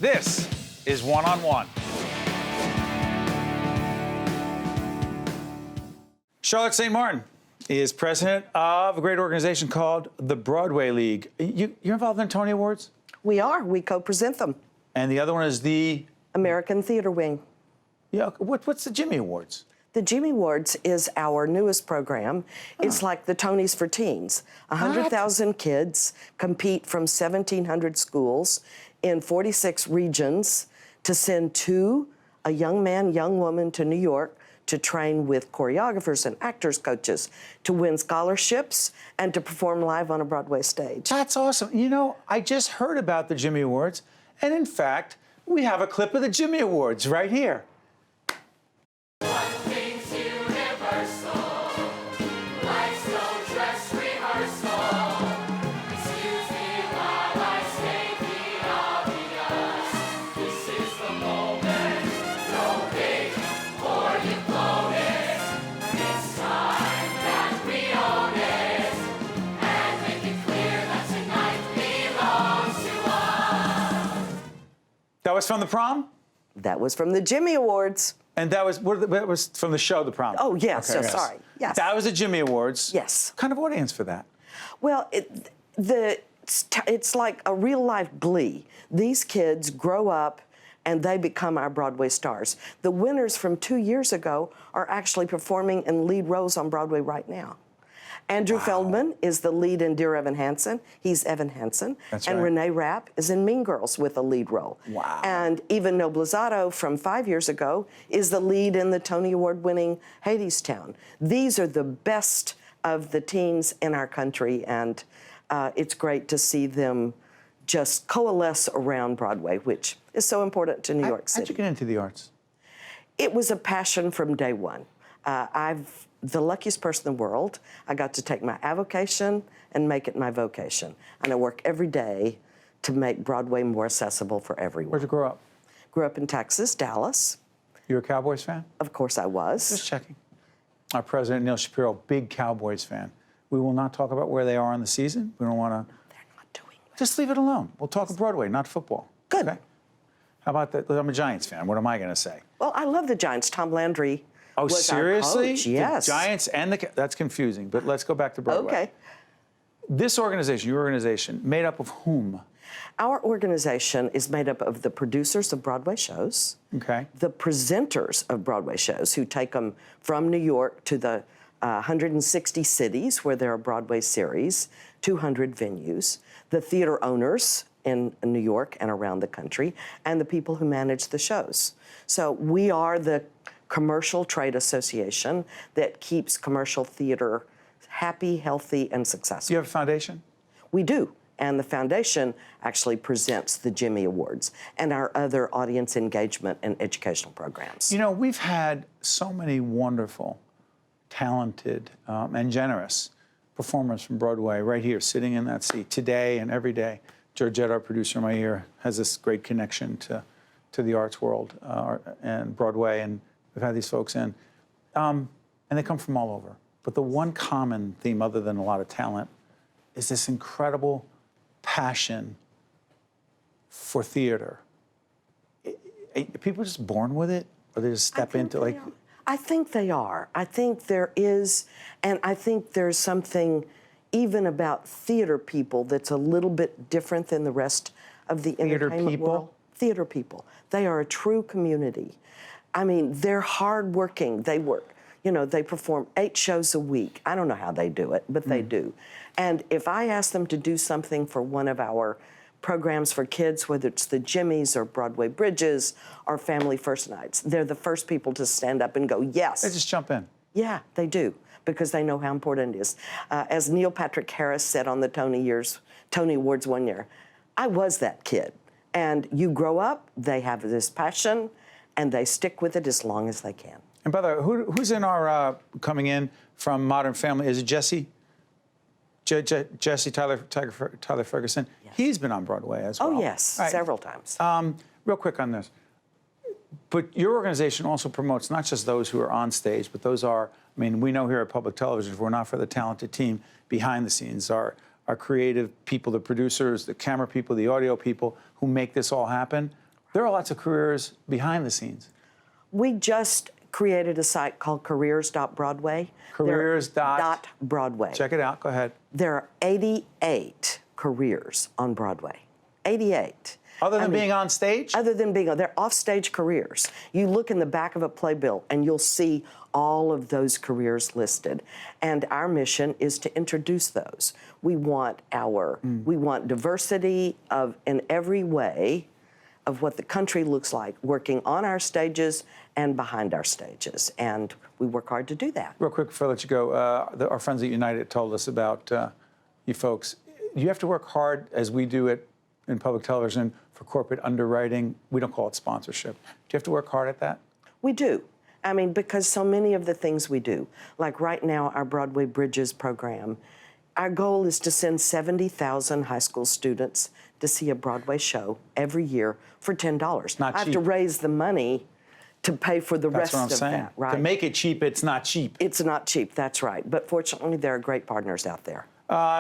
This is One on One. Charlotte St. Martin is president of a great organization called the Broadway League. You're involved in Tony Awards? We are. We co-present them. And the other one is the American Theater Wing. Yeah. What's the Jimmy Awards? The Jimmy Awards is our newest program. It's like the Tonys for teens. 100,000 kids compete from 1,700 schools in 46 regions to send a young man, young woman to New York to train with choreographers and actors coaches, to win scholarships, and to perform live on a Broadway stage. That's awesome. You know, I just heard about the Jimmy Awards, and in fact, we have a clip of the Jimmy Awards right here. That was from the prom? That was from the Jimmy Awards. And that was from the show, The Prom? Oh, yes, okay, yes. Sorry. Yes. That was the Jimmy Awards. Yes. What kind of audience for that? Well, it's like a real-life Glee. These kids grow up and they become our Broadway stars. The winners from 2 years ago are actually performing in lead roles on Broadway right now. Andrew Feldman is the lead in Dear Evan Hansen. He's Evan Hansen. That's and right. Renee Rapp is in Mean Girls with a lead role. Wow. And Eva Noblosato from 5 years ago is the lead in the Tony Award-winning Hadestown. These are the best of the teens in our country, and it's great to see them just coalesce around Broadway, which is so important to New York City. How'd you get into the arts? It was a passion from day one. I've the luckiest person in the world. I got to take my avocation and make it my vocation. And I work every day to make Broadway more accessible for everyone. Where'd you grow up? Grew up in Texas, Dallas. You a Cowboys fan? Of course I was. Just checking. Our president, Neil Shapiro, big Cowboys fan. We will not talk about where they are in the season. We don't want to. They're not doing well. Just leave it alone. We'll talk Broadway, not football. Good. Okay? How about that? I'm a Giants fan. What am I going to say? Well, I love the Giants. Tom Landry Oh, was seriously? our coach. Yes. The Giants and that's confusing, but let's go back to Broadway. Okay. This organization, your organization, made up of whom? Our organization is made up of the producers of Broadway shows, Okay. the presenters of Broadway shows who take them from New York to the 160 cities where there are Broadway series, 200 venues, the theater owners in New York and around the country, and the people who manage the shows. So we are the commercial trade association that keeps commercial theater happy, healthy, and Do successful. you have a foundation? We do. And the foundation actually presents the Jimmy Awards and our other audience engagement and educational programs. You know, we've had so many wonderful, talented, and generous performers from Broadway right here, sitting in that seat today and every day. Georgette, our producer in my ear, has this great connection to the arts world and Broadway, and we've had these folks in. And they come from all over. But the one common theme, other than a lot of talent, is this incredible passion for theater. Are people just born with it, or they just step into like? I think they are. I think there is, and I think there's something even about theater people that's a little bit different than the rest of the entertainment world. Theater people. They are a true community. I mean, they're hardworking. They work. You know, they perform 8 shows a week. I don't know how they do it, but they do. And if I ask them to do something for one of our programs for kids, whether it's the Jimmys or Broadway Bridges or Family First Nights, they're the first people to stand up and go, yes. They just jump in. Yeah, they do, because they know how important it is. As Neil Patrick Harris said on the Tony Awards one year, I was that kid. And you grow up, they have this passion, and they stick with it as long as they can. And by the way, who's in our coming in from Modern Family? Is it Jesse? Jesse Tyler Ferguson. Yes. He's been on Broadway as well. Oh yes, right. Several times. Real quick on this. But your organization also promotes not just those who are on stage, but those are, I mean, we know here at Public Television, if we're not for the talented team behind the scenes, our creative people, the producers, the camera people, the audio people who make this all happen, There are lots of careers behind the scenes. We just created a site called careers.broadway. Careers.broadway. Check it out. Go ahead. There are 88 careers on Broadway. 88. Other than being on stage? Other than being on, they're off-stage careers. You look in the back of a playbill and you'll see all of those careers listed. And our mission is to introduce those. We want we want diversity in every way of what the country looks like, working on our stages and behind our stages. And we work hard to do that. Real quick before I let you go, our friends at United told us about you folks. You have to work hard, as we do it in public television, for corporate underwriting. We don't call it sponsorship. Do you have to work hard at that? We do. I mean, because so many of the things we do, like right now, our Broadway Bridges program, our goal is to send 70,000 high school students to see a Broadway show every year for $10. Not I have cheap. to raise the money to pay for the rest of that, right? To make it cheap, it's not cheap. It's not cheap, that's right. But fortunately, there are great partners out there.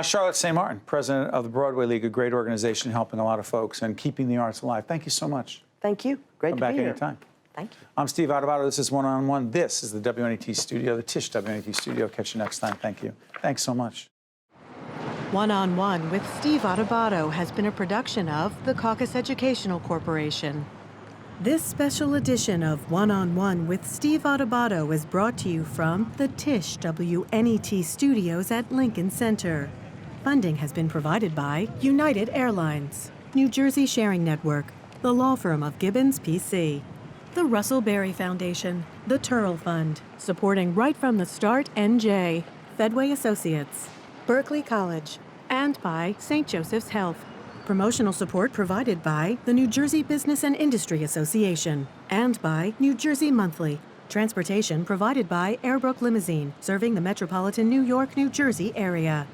Charlotte St. Martin, president of the Broadway League, a great organization helping a lot of folks and keeping the arts alive. Thank you so much. Thank you. Great Come to back be here. anytime. Thank you. I'm Steve Adubato. This is One on One. This is the WNET studio, the Tisch WNET studio. Catch you next time. Thank you. Thanks so much. One on One with Steve Adubato has been a production of the CAUCUS Educational Corporation. This special edition of One on One with Steve Adubato is brought to you from the Tisch WNET studios at Lincoln Center. Funding has been provided by United Airlines, New Jersey Sharing Network, the law firm of Gibbons, P.C., the Russell Berry Foundation, the Turl Fund, supporting Right from the Start NJ, Fedway Associates, Berkeley College, and by St. Joseph's Health. Promotional support provided by the New Jersey Business and Industry Association and by New Jersey Monthly. Transportation provided by Airbrook Limousine, serving the metropolitan New York, New Jersey area.